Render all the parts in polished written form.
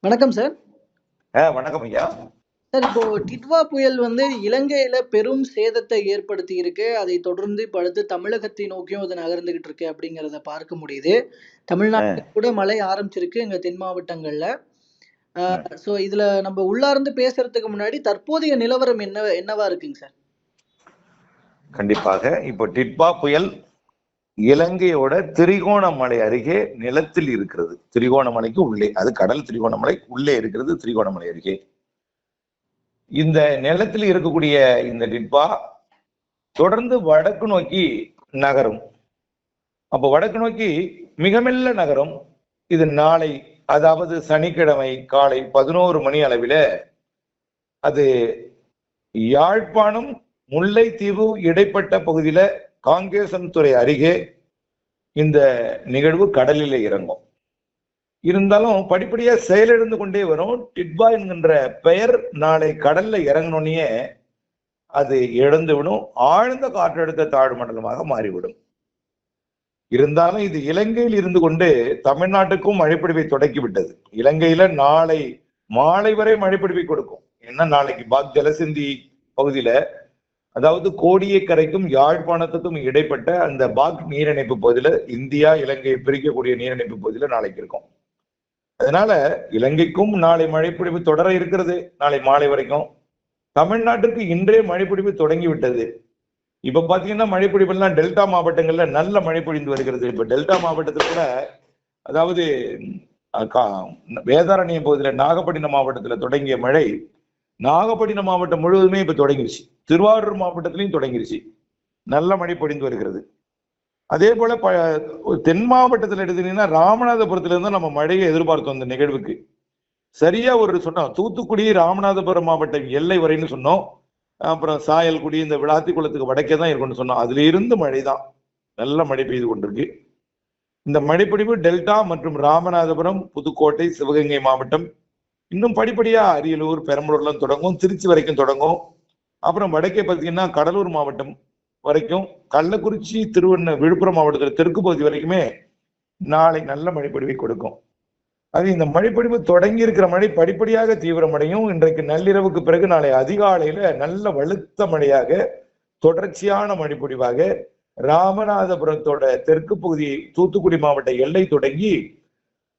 வணக்கம் சார். வணக்கம் ஐயா. சார் இப்போ டிட்வா புயல் வந்து இலங்கையில பெரும் சேதத்தை ஏற்படுத்தி இருக்கு. அதைத் தொடர்ந்து இப்ப அடுத்து தமிழகத்தை நோக்கியும் அது நகர்ந்துகிட்டு இருக்கு அப்படிங்கிறத பார்க்க முடியுது. தமிழ்நாட்டுல அ, கூட மழை ஆரம்பிச்சிருக்கு எங்க தென் மாவட்டங்கள்ல. அ ம். சோ இதுல நம்ம உள்ளார்ந்து பேசுறதுக்கு முன்னாடி தற்போதைய நிலவரம் என்னவா இருக்குங்க சார்? கண்டிப்பாக. இப்போ டிட்வா புயல் இலங்கையோட திரிகோணமலை அருகே நிலத்தில் இருக்கிறது. திரிகோணமலைக்கு உள்ளே. அது கடல் திரிகோணமலை உள்ளே இருக்கிறது திரிகோணமலை அருகே. இந்த நிலத்தில் இருக்கக்கூடிய இந்த டிட்வா தொடர்ந்து வடக்கு நோக்கி நகரும். அப்ப வடக்கு நோக்கி மிக மெல்ல நகரும். இது நாளை, அதாவது சனிக்கிழமை காலை 11 மணி அளவில அது யாழ்ப்பாணம் முல்லைத்தீவு இடைப்பட்ட பகுதியில காங்கேசன்துறை அருகே இந்த நிகழ்வு கடலிலே இறங்கும். இருந்தாலும் படிப்படியா செயலிழந்து கொண்டே வரும். டிட்வா என்கின்ற பெயர் நாளை கடல்ல இறங்கினோடனே அது இழந்துவிடும். ஆழ்ந்த காற்றழுத்த தாழ்வு மண்டலமாக மாறிவிடும். இருந்தாலும் இது இலங்கையில் இருந்து கொண்டு தமிழ்நாட்டுக்கும் மழைப்பொழிவை தொடக்கிவிட்டது. இலங்கையில நாளை மாலை வரை மழைப்பொழிவை கொடுக்கும். என்ன நாளைக்கு பாக் ஜலசிந்தி பகுதியில, அதாவது கோடியக்கரைக்கும் யாழ்ப்பாணத்துக்கும் இடைப்பட்ட அந்த பாக் நீரிணைப்பு பகுதியில, இந்தியா இலங்கையை பிரிக்கக்கூடிய நீரிணைப்பு பகுதியில நாளைக்கு இருக்கும். அதனால இலங்கைக்கும் நாளை மழைப்பொழிவு தொடர இருக்கிறது. நாளை மாலை வரைக்கும். தமிழ்நாட்டிற்கு இன்றே மழைப்பொழிவு தொடங்கி விட்டது. இப்ப பாத்தீங்கன்னா மழைப்பொழிவு எல்லாம் டெல்டா மாவட்டங்கள்ல நல்ல மழை பொழிந்து வருகிறது. இப்ப டெல்டா மாவட்டத்தில் கூட, அதாவது வேதாரண்யம் பகுதியில நாகப்பட்டினம் மாவட்டத்துல தொடங்கிய மழை நாகப்பட்டினம் மாவட்டம் முழுவதுமே இப்ப தொடங்கிருச்சு. திருவாரூர் மாவட்டத்திலையும் தொடங்கிருச்சு. நல்ல மழை பொழிந்து வருகிறது. அதே போல தென் மாவட்டத்தில் எடுத்தீங்கன்னா ராமநாதபுரத்துல இருந்து நம்ம மழையை எதிர்பார்த்தோம் இந்த நிகழ்வுக்கு. சரியா ஒரு சொன்னோம், தூத்துக்குடி ராமநாதபுரம் மாவட்டம் எல்லை வரைன்னு சொன்னோம். அப்புறம் சாயல்குடி இந்த விளாத்திக்குளத்துக்கு வடக்கே தான் இருக்கும்னு சொன்னோம். அதுல இருந்து மழை தான், நல்ல மழை பெய்து கொண்டிருக்கு. இந்த மழைப்பொழிவு டெல்டா மற்றும் ராமநாதபுரம், புதுக்கோட்டை, சிவகங்கை மாவட்டம், இன்னும் படிப்படியா அரியலூர், பெரம்பலூர்லாம் தொடங்கும், திருச்சி வரைக்கும் தொடங்கும். அப்புறம் வடக்கே பார்த்தீங்கன்னா கடலூர் மாவட்டம் வரைக்கும், கள்ளக்குறிச்சி, விழுப்புரம் மாவட்டத்தில் தெற்கு பகுதி வரைக்குமே நாளை நல்ல மழைப்பொழிவை கொடுக்கும். அது இந்த மழைப்பொழிவு தொடங்கி இருக்கிற மழை படிப்படியாக தீவிரமடையும். இன்றைக்கு நள்ளிரவுக்கு பிறகு நாளை அதிகாலையில நல்ல வலுத்த மழையாக, தொடர்ச்சியான மழைப்பொழிவாக ராமநாதபுரத்தோட தெற்கு பகுதி, தூத்துக்குடி மாவட்ட எல்லை தொடங்கி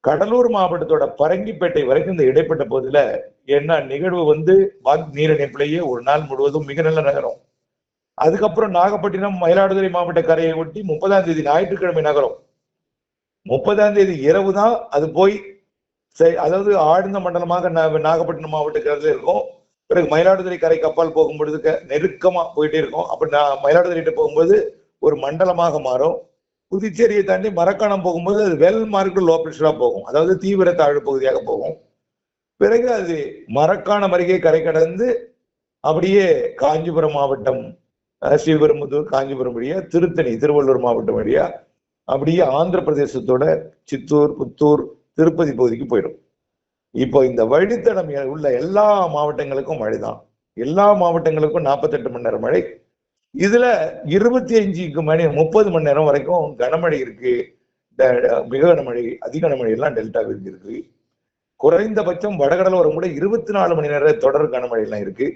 கடலூர் மாவட்டத்தோட பரங்கிப்பேட்டை வரைக்கும் இந்த இடைப்பட்ட பகுதியில என்ன நிகழ்வு வந்து நீரிணைப்பிலேயே ஒரு நாள் முழுவதும் மிக நல்ல நகரம். அதுக்கப்புறம் நாகப்பட்டினம், மயிலாடுதுறை மாவட்ட கரையை ஒட்டி 30ஆம் தேதி ஞாயிற்றுக்கிழமை நகரம். 30ஆம் தேதி இரவு தான் அது போய், அதாவது ஆழ்ந்த மண்டலமாக நாகப்பட்டினம் மாவட்ட கரையில இருக்கும். பிறகு மயிலாடுதுறை கரைக்கு அப்பால் போகும்பொழுது நெருக்கமா போயிட்டே இருக்கும். அப்ப மயிலாடுதுறை போகும்போது ஒரு மண்டலமாக மாறும். புதுச்சேரியை தாண்டி மரக்காணம் போகும்போது அது வெல் மார்க் லோ பிரஷரா போகும், அதாவது தீவிர தாழ்வு பகுதியாக போகும். பிறகு அது மரக்காணம் அருகே கரை கடந்து அப்படியே காஞ்சிபுரம் மாவட்டம், ஸ்ரீபெரும்புதூர், காஞ்சிபுரம் வழியா திருத்தணி, திருவள்ளூர் மாவட்டம் வழியா அப்படியே ஆந்திர பிரதேசத்தோட சித்தூர், புத்தூர், திருப்பதி பகுதிக்கு போயிடும். இப்போ இந்த வழித்தடம் உள்ள எல்லா மாவட்டங்களுக்கும் மழைதான். எல்லா மாவட்டங்களுக்கும் 48 மணி நேரம் மழை. இதுல 25 மணி 30 மணி நேரம் வரைக்கும் கனமழை இருக்கு. மிக கனமழை, அதிக கனமழை எல்லாம் டெல்டாவிற்கு இருக்கு. குறைந்தபட்சம் வடகடலோரம் கூட 24 மணி நேர தொடர் கனமழை எல்லாம் இருக்கு.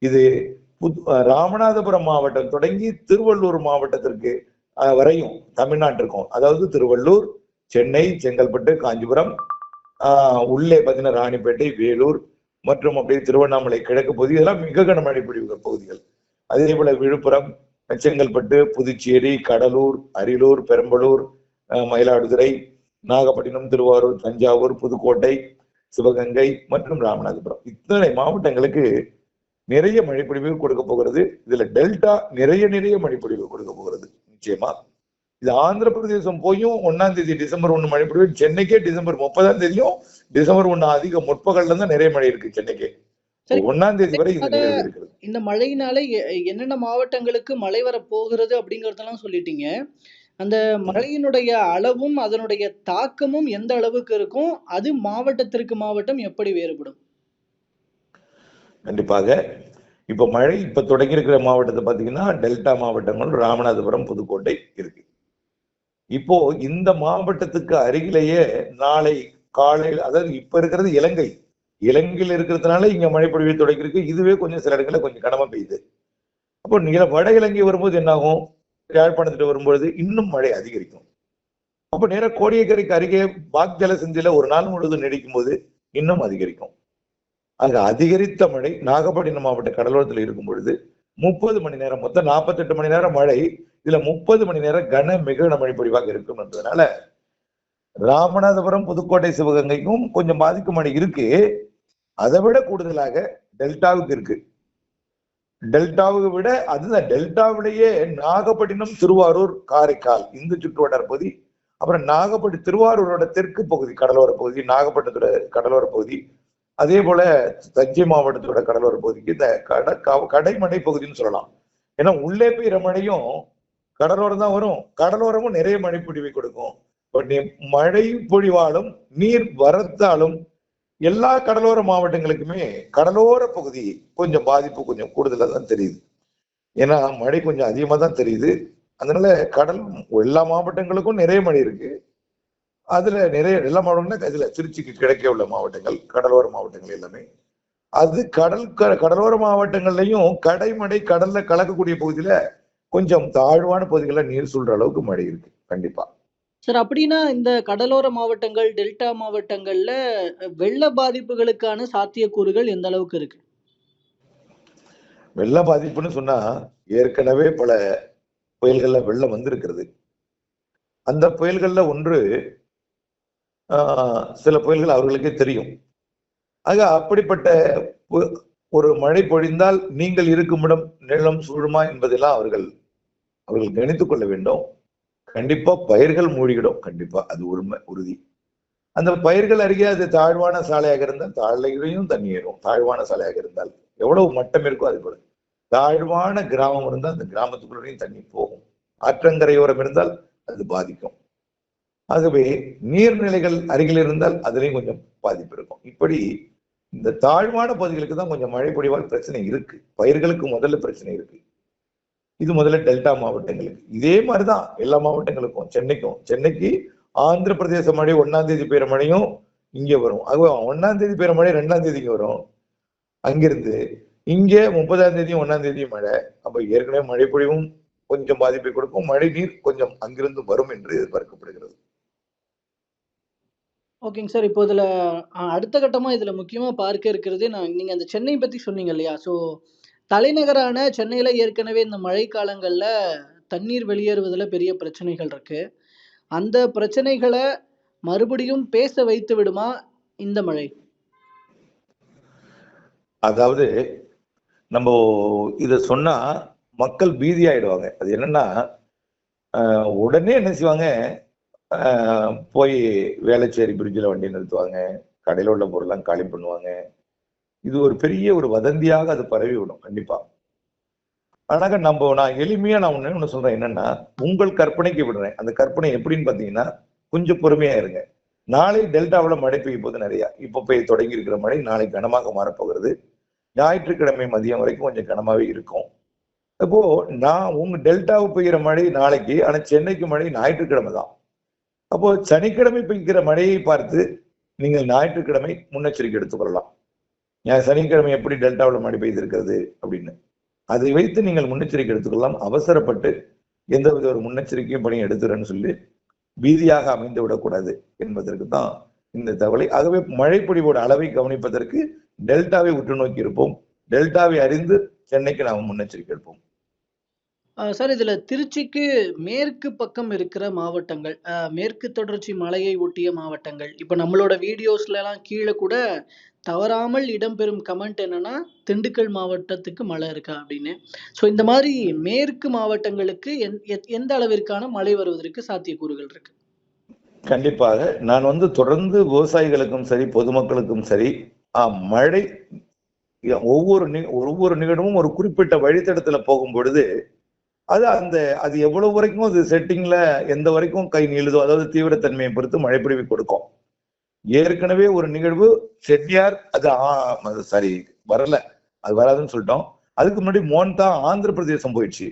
இது ராமநாதபுரம் மாவட்டம் தொடங்கி திருவள்ளூர் மாவட்டத்திற்கு வரையும் தமிழ்நாட்டிற்கும், அதாவது திருவள்ளூர், சென்னை, செங்கல்பட்டு, காஞ்சிபுரம், உள்ளே பார்த்தீங்கன்னா ராணிப்பேட்டை, வேலூர் மற்றும் அப்படியே திருவண்ணாமலை கிழக்கு பகுதி, இதெல்லாம் மிக கனமழை பொழிவுகள் பகுதிகள். அதே போல விழுப்புரம், செங்கல்பட்டு, புதுச்சேரி, கடலூர், அரியலூர், பெரம்பலூர், மயிலாடுதுறை, நாகப்பட்டினம், திருவாரூர், தஞ்சாவூர், புதுக்கோட்டை, சிவகங்கை மற்றும் ராமநாதபுரம், இத்தனை மாவட்டங்களுக்கு நிறைய மழைப்பொழிவு கொடுக்க போகிறது. இதுல டெல்டா நிறைய மழைப்பொழிவு கொடுக்க போகிறது நிச்சயமா. இது ஆந்திர பிரதேசம் போயும் 1ஆம் தேதி டிசம்பர் 1 மழை பொழிவு, சென்னைக்கே டிசம்பர் 30ஆம் தேதியும் டிசம்பர் 1 அதிக முற்பகல்ல தான் நிறைய மழை இருக்கு சென்னைக்கு. 1ஆம் தேதி வரை இது நிகழ்வு இருக்கிறது. இந்த மழையினால என்னென்ன மாவட்டங்களுக்கு மழை வர போகிறது அப்படிங்கறதெல்லாம் சொல்லிட்டீங்க. அந்த மழையினுடைய அளவும் அதனுடைய தாக்கமும் எந்த அளவுக்கு இருக்கும்? அது மாவட்டத்திற்கு மாவட்டம் எப்படி வேறுபடும்? கண்டிப்பாக. இப்ப மழை இப்ப தொடங்கி இருக்கிற மாவட்டத்தை பாத்தீங்கன்னா டெல்டா மாவட்டங்கள் ராமநாதபுரம், புதுக்கோட்டை இருக்கு. இப்போ இந்த மாவட்டத்துக்கு அருகிலேயே நாளை காலையில், அதாவது இப்ப இருக்கிறது இலங்கையில் இருக்கிறதுனால இங்க மழை பொழிவை தொடங்கியிருக்கு. இதுவே கொஞ்சம் சில இடங்கள்ல கொஞ்சம் கனமா பெய்யுது. அப்போ வட இலங்கை வரும்போது என்ன ஆகும்? யாழ்ப்பாணத்துக்கு வரும்பொழுது இன்னும் மழை அதிகரிக்கும். அப்ப நேரம் கோடியக்கரைக்கு அருகே பாக்ஜல சந்தியில ஒரு நாள் முழுவதும் நீடிக்கும் போது இன்னும் அதிகரிக்கும். அங்க அதிகரித்த மழை நாகப்பட்டினம் மாவட்ட கடலோரத்தில் இருக்கும் பொழுது 30 மணி நேரம், மொத்தம் 48 மணி நேரம் மழை, இதுல 30 மணி நேரம் மிக கனமழை பொழிவாக இருக்கும் என்பதனால ராமநாதபுரம், புதுக்கோட்டை, சிவகங்கைக்கும் கொஞ்சம் பாதிக்கும் மழை இருக்கு. அதை விட கூடுதலாக டெல்டாவுக்கு இருக்கு. டெல்டாவை விட அதுதான் டெல்டாவிலேயே நாகப்பட்டினம், திருவாரூர், காரைக்கால் இந்த சுற்றுவட்டார பகுதி, அப்புறம் திருவாரூரோட தெற்கு பகுதி கடலோர பகுதி, நாகப்பட்டினத்தோட கடலோர பகுதி, அதே போல தஞ்சை மாவட்டத்தோட கடலோர பகுதிக்கு இந்த கடைமடை பகுதின்னு சொல்லலாம். ஏன்னா உள்ளே பெய்கிற மழையும் கடலோரம் தான் வரும், கடலோரமும் நிறைய மழை பொழிவை கொடுக்கும். மழை பொழிவாலும் நீர் வரத்தாலும் எல்லா கடலோர மாவட்டங்களுக்குமே கடலோர பகுதி கொஞ்சம் பாதிப்பு கொஞ்சம் கூடுதலா தான் தெரியுது. ஏன்னா மழை கொஞ்சம் அதிகமா தான் தெரியுது. அதனால எல்லா மாவட்டங்களுக்கும் நிறைய மழை இருக்கு. அதுல எல்லா மாவட்டங்களும் இதுல திருச்சிக்கு கிடைக்க உள்ள மாவட்டங்கள், கடலோர மாவட்டங்கள் எல்லாமே. அது கடலோர மாவட்டங்கள்லயும் கடைமடை கடல்ல கலக்கக்கூடிய பகுதியில கொஞ்சம் தாழ்வான பகுதிகளில் நீர் சூழ்ற அளவுக்கு மழை இருக்கு கண்டிப்பா. சார், அப்படின்னா இந்த கடலோர மாவட்டங்கள், டெல்டா மாவட்டங்கள்ல வெள்ள பாதிப்புகளுக்கான சாத்தியக்கூறுகள் எந்த அளவுக்கு இருக்கு? வெள்ள பாதிப்புன்னு சொன்னா ஏற்கனவே பல புயல்கள்ல வெள்ளம் வந்திருக்கிறது. அந்த புயல்கள்ல ஒன்று சில புயல்கள் அவர்களுக்கே தெரியும். ஆக அப்படிப்பட்ட ஒரு மழை பொழிந்தால் நீங்கள் இருக்கும் இடம் நிலம் சூழுமா என்பதெல்லாம் அவர்கள் கணித்துக் கொள்ள வேண்டும். கண்டிப்பா பயிர்கள் மூழ்கிடும், கண்டிப்பா அது உறுதி. அந்த பயிர்கள் அருகே அது தாழ்வான சாலையாக இருந்தால் தாழையும் தண்ணி ஏறும். தாழ்வான சாலையாக இருந்தால் எவ்வளவு மட்டம் இருக்கோ அது போல. தாழ்வான கிராமம் இருந்தால் அந்த கிராமத்துக்குள்ளேயும் தண்ணி போகும். ஆற்றங்கரையோரம் இருந்தால் அது பாதிக்கும். ஆகவே நீர்நிலைகள் அருகில் இருந்தால் அதுலயும் கொஞ்சம் பாதிப்பு இருக்கும். இப்படி இந்த தாழ்வான பகுதிகளுக்கு தான் கொஞ்சம் மழை பொழிவால் பிரச்சனை இருக்கு. பயிர்களுக்கு முதல்ல பிரச்சனை இருக்கு. இது முதல்ல டெல்டா மாவட்டங்களுக்கு. இதே மாதிரிதான் எல்லா மாவட்டங்களுக்கும். சென்னைக்கு ஆந்திர பிரதேச மழை 1ஆம் தேதி பெய்யுற மழையும் இங்கே வரும். ஆகவே 1ஆம் தேதி பெய்யுற மழை 2ஆம் தேதிக்கு வரும். அங்கிருந்து இங்கே 30ஆம் தேதியும் 1ஆம் தேதியும் மழை. அப்ப ஏற்கனவே மழை பொழிவும் கொஞ்சம் பாதிப்பை கொடுக்கும். மழை நீர் கொஞ்சம் அங்கிருந்து வரும் என்று எதிர்பார்க்கப்படுகிறது. ஓகேங்க சார். இப்போ இதுல அடுத்த கட்டமா இதுல முக்கியமா பார்க்க இருக்கிறது, நீங்க அந்த சென்னை பத்தி சொன்னீங்க இல்லையா? ஸோ தலைநகரான சென்னையில ஏற்கனவே இந்த மழை காலங்கள்ல தண்ணீர் வெளியேறுவதுல பெரிய பிரச்சனைகள் இருக்கு. அந்த பிரச்சனைகளை மறுபடியும் பேச வைத்து விடுமா இந்த மழை? அதாவது நம்ம இத சொன்னா மக்கள் பீதி ஆயிடுவாங்க. அது என்னன்னா உடனே என்ன செய்வாங்க, போய் வேளச்சேரி பிரிட்ஜில் வண்டி நிறுத்துவாங்க, கடையில் உள்ள பொருள்லாம் காலி பண்ணுவாங்க. இது ஒரு பெரிய ஒரு வதந்தியாக அது பரவி விடும் கண்டிப்பா. ஆனாக்க நான் எளிமையா ஒண்ணு சொல்றேன், என்னன்னா உங்கள் கற்பனைக்கு விடுறேன். அந்த கற்பனை எப்படின்னு பாத்தீங்கன்னா கொஞ்சம் பொறுமையா இருங்க. நாளை டெல்டாவில் மழை பெய்யும் போது நிறைய இப்ப போய் தொடங்கி இருக்கிற மழை நாளை கனமாக மாறப்போகிறது. ஞாயிற்றுக்கிழமை மதியம் வரைக்கும் கொஞ்சம் கனமாவே இருக்கும். அப்போ உங்க டெல்டாவுக்கு பெய்கிற மழை நாளைக்கு, ஆனா சென்னைக்கு மழை ஞாயிற்றுக்கிழமை தான். அப்போ சனிக்கிழமை பெய்கிற மழையை பார்த்து நீங்கள் ஞாயிற்றுக்கிழமை முன்னெச்சரிக்கை எடுத்துக்கொள்ளலாம். சனிக்கிழமை எப்படி டெல்டாவில் மழை பெய்திருக்கிறது அப்படின்னு அதை வைத்து நீங்கள் முன்னெச்சரிக்கை எடுத்துக்கொள்ளலாம். அவசரப்பட்டு எந்தவித ஒரு முன்னெச்சரிக்கையும் பணியும் எடுத்துறேன்னு சொல்லி பீதியாக அமைந்து விடக்கூடாது என்பதற்கு தான் இந்த தகவலை. ஆகவே மழைப்பொழிவோட அளவை கவனிப்பதற்கு டெல்டாவை உற்று நோக்கி இருப்போம். டெல்டாவை அறிந்து சென்னைக்கு நாம் முன்னெச்சரிக்கை எடுப்போம். சார், இதுல திருச்சிக்கு மேற்கு பக்கம் இருக்கிற மாவட்டங்கள், மேற்கு தொடர்ச்சி மலையை ஒட்டிய மாவட்டங்கள், இப்ப நம்மளோட வீடியோஸ்ல எல்லாம் கீழே கூட தவறாமல் இடம்பெறும் கமெண்ட் என்னன்னா திண்டுக்கல் மாவட்டத்துக்கு மழை இருக்கா அப்படின்னு. ஸோ இந்த மாதிரி மேற்கு மாவட்டங்களுக்கு எந்த அளவிற்கான மழை வருவதற்கு சாத்தியக்கூறுகள் இருக்கு? கண்டிப்பாக நான் தொடர்ந்து விவசாயிகளுக்கும் சரி பொதுமக்களுக்கும் சரி மழை ஒவ்வொரு நிகழ்வும் ஒரு குறிப்பிட்ட வழித்தடத்துல போகும் பொழுது அது எவ்வளவு வரைக்கும் அது செட்டிங்ல எந்த வரைக்கும் கை நீளுதோ, அதாவது தீவிரத்தன்மையை பொறுத்து மழைப்பொழிவு கொடுக்கும். ஏற்கனவே ஒரு நிகழ்வு செட்டியார் அது சரி வரல, அது வராதுன்னு சொல்லிட்டோம். அதுக்கு முன்னாடி மோன்தா ஆந்திர பிரதேசம் போயிடுச்சு.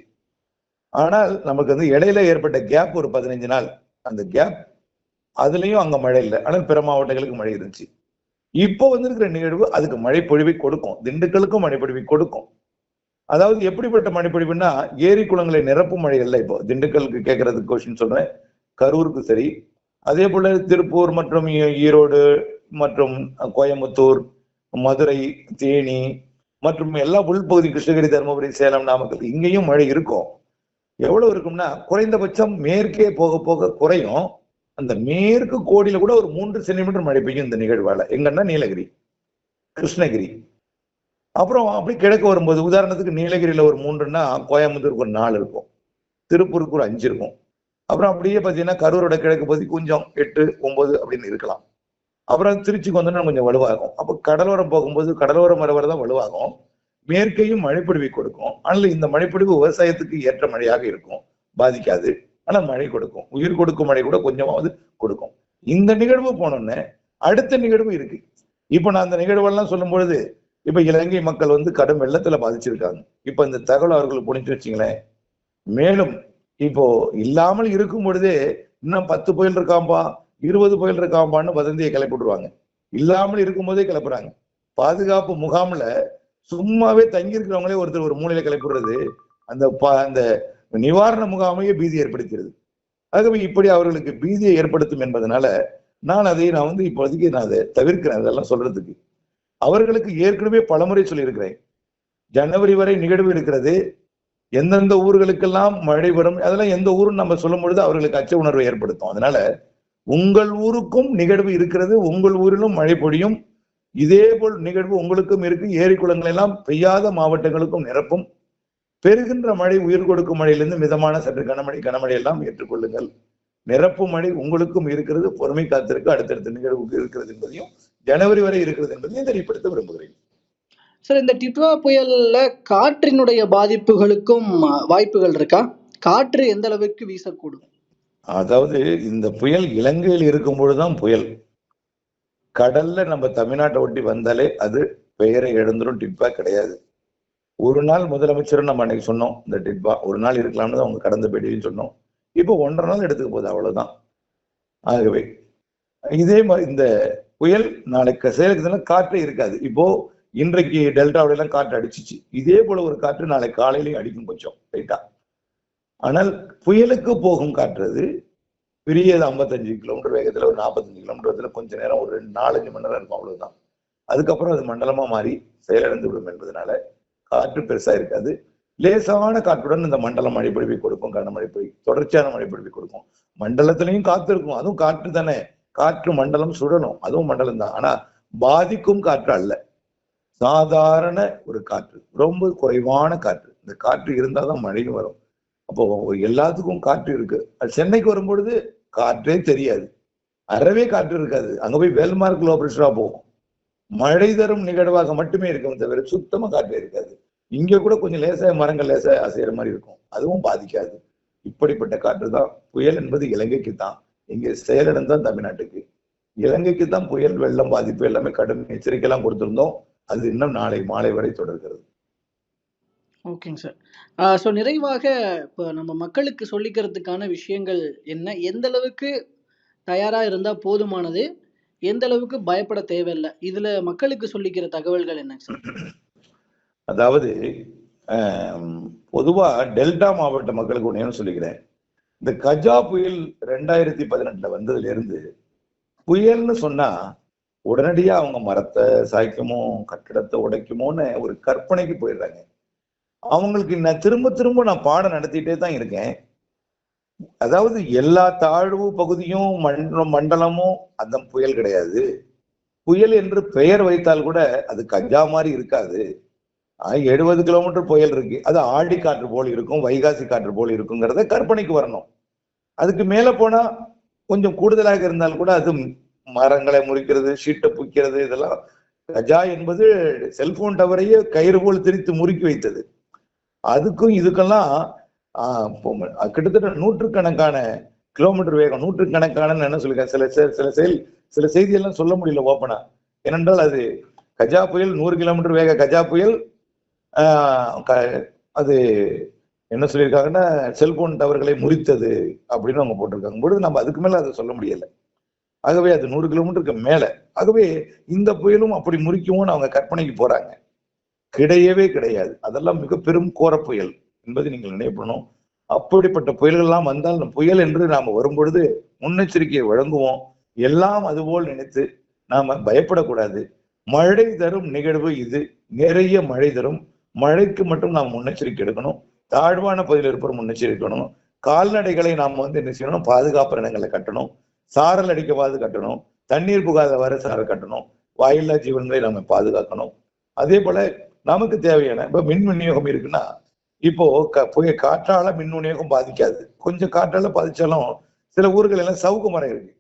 ஆனால் நமக்கு இடையில ஏற்பட்ட கேப் ஒரு 15 நாள். அந்த கேப் அதுலயும் அங்க மழை இல்லை, ஆனால் பிற மாவட்டங்களுக்கு மழை இருந்துச்சு. இப்போ வந்திருக்கிற நிகழ்வு அதுக்கு மழை பொழிவை கொடுக்கும், திண்டுக்கலுக்கும் மழை பொழிவை கொடுக்கும். அதாவது எப்படிப்பட்ட மழைப்பொழிவுன்னா, ஏரி குளங்களை நிரப்பும் மழை இல்லை. இப்போ திண்டுக்கலுக்கு கேட்கறதுக்கு கொஸ்டின் சொல்றேன், கரூருக்கு சரி, அதே போல திருப்பூர் மற்றும் ஈரோடு மற்றும் கோயம்புத்தூர், மதுரை, தேனி மற்றும் எல்லா உள்பகுதி கிருஷ்ணகிரி, தருமபுரி, சேலம், நாமக்கல் இங்கேயும் மழை இருக்கும். எவ்வளவு இருக்கும்னா, குறைந்தபட்சம் மேற்கே போக போக குறையும். அந்த மேற்கு கோடியில கூட ஒரு 3 சென்டிமீட்டர் மழை பெய்யும் இந்த நிகழ்வால. எங்கன்னா நீலகிரி, கிருஷ்ணகிரி. அப்புறம் அப்படி கிழக்கு வரும்போது உதாரணத்துக்கு நீலகிரியில ஒரு 3ன்னா கோயம்புத்தூருக்கு ஒரு 4 இருக்கும், திருப்பூருக்கு ஒரு 5 இருக்கும். அப்புறம் அப்படியே பார்த்தீங்கன்னா கரூரோட கிழக்கு பகுதி கொஞ்சம் 8, 9 அப்படின்னு இருக்கலாம். அப்புறம் திருச்சிக்கு வந்தோம்னா கொஞ்சம் வலுவாகும். அப்போ கடலோரம் போகும்போது கடலோரம் வரதான் வலுவாகும். மேற்கையும் மழைப்பொழிவை கொடுக்கும். ஆனால் இந்த மழைப்பொழிவு விவசாயத்துக்கு ஏற்ற மழையாக இருக்கும், பாதிக்காது. ஆனா மழை கொடுக்கும், உயிர் கொடுக்கும் மழை கூட கொஞ்சமாவது கொடுக்கும். இந்த நிகழ்வு போனோன்னு அடுத்த நிகழ்வு இருக்கு. இப்ப நான் அந்த நிகழ்வெல்லாம் சொல்லும் பொழுது, இப்ப இலங்கை மக்கள் வந்து கடும் வெள்ளத்துல பாதிச்சிருக்காங்க. இப்ப இந்த தகவல் அவர்களுக்கு புரிஞ்சு வச்சுங்களேன். மேலும் இப்போ இல்லாமல் இருக்கும் பொழுதே இன்னும் 10 புயல் இருக்காம்பா, 20 புயல் இருக்காம்பான்னு வதந்தியை கிளப்பிடுவாங்க. இல்லாமல் இருக்கும் போதே கிளப்புறாங்க. பாதுகாப்பு முகாம்ல சும்மாவே தங்கி இருக்கிறவங்களே ஒருத்தர் ஒரு மூலையில கிளப்பிடுறது அந்த நிவாரண முகாமையே பீதி ஏற்படுத்துகிறது. ஆகவே இப்படி அவர்களுக்கு பீதியை ஏற்படுத்தும் என்பதனால நான் வந்து இப்போதைக்கு நான் அதை தவிர்க்கிறேன். அதெல்லாம் சொல்றதுக்கு அவர்களுக்கு ஏற்கனவே பலமுறை சொல்லியிருக்கிறேன். ஜனவரி வரை நிகழ்வு இருக்கிறது, எந்தெந்த ஊர்களுக்கெல்லாம் மழை வரும், அதெல்லாம் எந்த ஊரும் நம்ம சொல்லும் பொழுது அவர்களுக்கு அச்ச உணர்வை ஏற்படுத்தும். அதனால உங்கள் ஊருக்கும் நிகழ்வு இருக்கிறது, உங்கள் ஊரிலும் மழை பொழியும். இதே போல் நிகழ்வு உங்களுக்கும் இருக்கு. ஏரி குளங்கள் எல்லாம் பெய்யாத மாவட்டங்களுக்கும் நிரப்பும். பெறுகின்ற மழை உயிர் கொடுக்கும் மழையிலிருந்து மிதமான சற்று கனமழை எல்லாம் ஏற்றுக்கொள்ளுங்கள். நிரப்பு மழை உங்களுக்கும் இருக்கிறது, பொறுமை காத்திருக்கு, அடுத்தடுத்த நிகழ்வுக்கு இருக்கிறது என்பதையும் ஜனவரி வரை இருக்கிறது என்பதையும் தெரியப்படுத்த விரும்புகிறேன். சார், இந்த டிட்வா புயல்ல காற்றினுடைய பாதிப்புகளுக்கும் வாய்ப்புகள் இருக்கா? காற்று எந்த அளவுக்கு வீசக்கூடும்? அதாவது இந்த புயல் இலங்கையில் இருக்கும் பொழுதுதான் புயல். கடல்ல நம்ம தமிழ்நாட்டை ஒட்டி வந்தாலே அது பெயரை எழுந்துரும். டிட்வா கிடையாது. ஒரு நாள் முதலமைச்சரும் நம்ம அன்னைக்கு சொன்னோம், இந்த டிட்வா ஒரு நாள் இருக்கலாம்னு அவங்க கடந்த பேட்டியும் சொன்னோம். இப்போ 1.5 நாள் எடுத்துக்க போகுது, அவ்வளவுதான். ஆகவே இதே மாதிரி இந்த புயல் நாளைக்கு சேலத்துல காற்றே இருக்காது. இப்போ இன்றைக்கு டெல்டாவில எல்லாம் காற்று அடிச்சிச்சு, இதே போல ஒரு காற்று நாளை காலையிலையும் அடிக்கும் கொஞ்சம் ரைட்டா. ஆனால் புயலுக்கு போகும் காற்று அது பெரியது 55 கிலோமீட்டர் வேகத்துல, ஒரு 45 கிலோமீட்டர் கொஞ்ச நேரம், ஒரு 4-5 மணி நேரம் இருக்கும், அவ்வளவுதான். அதுக்கப்புறம் அது மண்டலமா மாறி செயலிழந்து விடும் என்பதனால காற்று பெருசா இருக்காது. லேசான காற்றுடன் இந்த மண்டலம் மழைப்பொழிவை கொடுக்கும், கனமழை பொழிவு, தொடர்ச்சியான மழைப்பொழிவை கொடுக்கும். மண்டலத்திலையும் காத்து இருக்கும், அதுவும் காற்று தானே. காற்று மண்டலம் சுடணும், அதுவும் மண்டலம் தான். ஆனா பாதிக்கும் காற்று அல்ல, சாதாரண ஒரு காற்று, ரொம்ப குறைவான காற்று. இந்த காற்று இருந்தாதான் மழையும் வரும். அப்போ எல்லாத்துக்கும் காற்று இருக்கு. சென்னைக்கு வரும்பொழுது காற்றே தெரியாது, அறவே காற்று இருக்காது. அங்க போய் வேல்மார்க் லோ பிரஷரா போகும், மழை தரும் நிகழ்வாக மட்டுமே இருக்கும், தவிர சுத்தமா காற்றே இருக்காது. இங்க கூட கொஞ்சம் லேசா மரங்கள் லேசா அசைகிற மாதிரி இருக்கும், அதுவும் பாதிக்காது. இப்படிப்பட்ட காற்று தான் புயல் என்பது. இலங்கைக்கு தான், இங்க செயலிழந்தான் தமிழ்நாட்டுக்கு. இலங்கைக்கு தான் புயல் வெள்ளம் பாதிப்பு எல்லாமே கடும் எச்சரிக்கை எல்லாம் கொடுத்திருந்தோம். அது இன்னும் நாளை மாலை வரை தொடர்கிறது. ஓகேங்க சார். ஸோ நிறைவாக இப்போ நம்ம மக்களுக்கு சொல்லிக்கிறதுக்கான விஷயங்கள் என்ன? எந்த அளவுக்கு தயாரா இருந்தா போதுமானது? எந்த அளவுக்கு பயப்பட தேவையில்லை? இதுல மக்களுக்கு சொல்லிக்கிற தகவல்கள் என்ன சார்? அதாவது பொதுவா டெல்டா மாவட்ட மக்களுக்கு ஒண்ணு சொல்லிக்கிறேன். இந்த கஜா புயல் 2018 வந்ததுல இருந்து புயல்னு சொன்னா உடனடியா அவங்க மரத்தை சாய்க்குமோ கட்டிடத்தை உடைக்குமோன்னு ஒரு கற்பனைக்கு போயிடுறாங்க. அவங்களுக்கு நான் திரும்ப திரும்ப நான் பாடம் நடத்திட்டே தான் இருக்கேன். அதாவது எல்லா தாழ்வு பகுதியும் மண்டலமும் அந்த புயல் கிடையாது. புயல் என்று பெயர் வைத்தால் கூட அது கஜா மாதிரி இருக்காது. 70 கிலோமீட்டர் புயல் இருக்கு, அது ஆடி காற்று போல் இருக்கும், வைகாசி காற்று போல் இருக்குங்கிறத கற்பனைக்கு வரணும். அதுக்கு மேல போனா கொஞ்சம் கூடுதலாக இருந்தால் கூட அது மரங்களை முறிக்கிறது, ஷீட்டை புக்கிறது, இதெல்லாம். கஜா என்பது செல்போன் டவரையே கயிறு போல் திரித்து முறுக்கி வைத்தது. அதுக்கும் இதுக்கெல்லாம் கிட்டத்தட்ட 100கணக்கான கிலோமீட்டர் வேகம், 100கணக்கான என்ன சொல்லிருக்கேன். சில செய்தியெல்லாம் சொல்ல முடியல ஓப்பனா. ஏனென்றால் அது கஜா புயல் 100 கிலோமீட்டர் வேக கஜா புயல். அது என்ன சொல்லியிருக்காங்கன்னா செல்போன் டவர்களை முறித்தது அப்படின்னு அவங்க போட்டிருக்காங்க பொழுது நம்ம அதுக்கு மேல அதை சொல்ல முடியல. ஆகவே அது 100 கிலோமீட்டருக்கு மேல. ஆகவே இந்த புயலும் அப்படி முறிக்குமோன்னு அவங்க கற்பனைக்கு போறாங்க. கிடையவே கிடையாது. அதெல்லாம் மிக பெரும் கோர புயல் என்பதை நீங்கள் நினைவுபடணும். அப்படிப்பட்ட புயல்கள் எல்லாம் வந்தால் புயல் என்று நாம வரும்பொழுது முன்னெச்சரிக்கையை வழங்குவோம். எல்லாம் அதுபோல் நினைத்து நாம பயப்படக்கூடாது. மழை தரும் நிகழ்வு இது. நிறைய மழை தரும். மழைக்கு மட்டும் நாம் முன்னெச்சரிக்கை எடுக்கணும். தாழ்வான பகுதியில் இருப்பவர் முன்னெச்சரிக்கை எடுக்கணும். கால்நடைகளை நாம் என்ன செய்யணும்? பாதுகாப்பு இடங்களை கட்டணும். சாரல் அடிக்கவாது கட்டணும். தண்ணீர் புகாதவாறு சாரல் கட்டணும். வாயில்லா ஜீவன்களை நம்ம பாதுகாக்கணும். அதே போல நமக்கு தேவையான இப்ப மின் விநியோகம் இருக்குன்னா இப்போ காற்றால மின் விநியோகம் பாதிக்காது. கொஞ்சம் காற்றால பாதிச்சாலும் சில ஊர்கள் எல்லாம் சவுக்கு மரம் இருக்கு.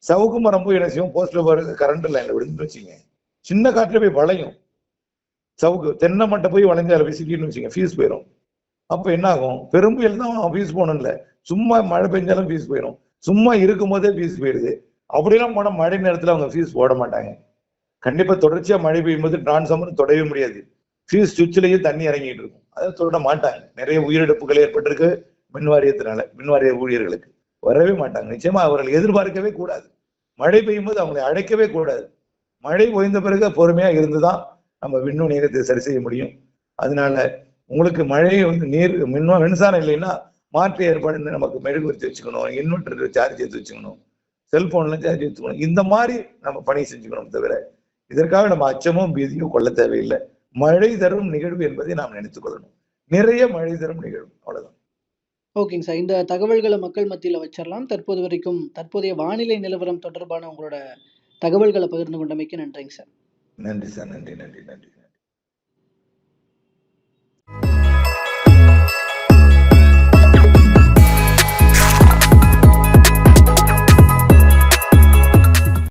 சவுக்கு மரம் போய் என்ன செய்யும்? போஸ்ட்ல போறது கரண்ட் லைன்ல விழுந்து வச்சுங்க. சின்ன காற்றுல போய் வளையும். சவுக்கு தென்னை மட்டை போய் வளைஞ்சு அதில் விசிக்கின்னு வச்சுங்க, ஃபீஸ் போயிடும். அப்ப என்ன ஆகும்? பெரும் புயல் தான் ஃபீஸ் போகணும் இல்ல, சும்மா மழை பெஞ்சாலும் ஃபீஸ் போயிடும். சும்மா இருக்கும் போதே ஃபீஸ் போயிடுது. அப்படிலாம் போனா மழை நேரத்துல அவங்க ஃபீஸ் போட மாட்டாங்க. கண்டிப்பா தொடர்ச்சியா மழை பெய்யும் போது டிரான்ஸ்ஃபார்மர் தொடவே முடியாது. ஃபீஸ் சுவிட்சிலேயே தண்ணி இறங்கிட்டு இருக்கும். அதை தொட மாட்டாங்க. நிறைய உயிரிழப்புகள் ஏற்பட்டிருக்கு மின் வாரியத்தினால, மின் வாரிய ஊழியர்களுக்கு வரவே மாட்டாங்க. நிச்சயமா அவர்கள் எதிர்பார்க்கவே கூடாது. மழை பெய்யும் போது அவங்களை அழைக்கவே கூடாது. மழை ஓய்ந்த பிறகு பொறுமையா இருந்துதான் நம்ம மின் விநியோகத்தை சரி செய்ய முடியும். அதனால உங்களுக்கு மழை நீர் மின்சாரம் இல்லைன்னா மாற்று ஏற்பாடு நமக்கு மெழுகுவர்த்தி வச்சுக்கணும், இன்வெர்டர் சார்ஜ் எடுத்து வச்சுக்கணும், செல்போன்ல சார்ஜ் எடுத்துக்கணும். இந்த மாதிரி நம்ம பணி செஞ்சுக்கணும். தவிர இதற்காக நம்ம அச்சமும் பீதியும் கொள்ள தேவையில்லை. மழை தரும் நிகழ்வு என்பதை நாம் நினைத்துக் கொள்ளணும். நிறைய மழை தரும் நிகழ்வு, அவ்வளவுதான். ஓகேங்க சார். இந்த தகவல்களை மக்கள் மத்தியில வச்சிடலாம். தற்போதைய வானிலை நிலவரம் தொடர்பான உங்களோட தகவல்களை பகிர்ந்து கொண்டமைக்கு நன்றிங்க சார். நன்றி சார். நன்றி நன்றி நன்றி.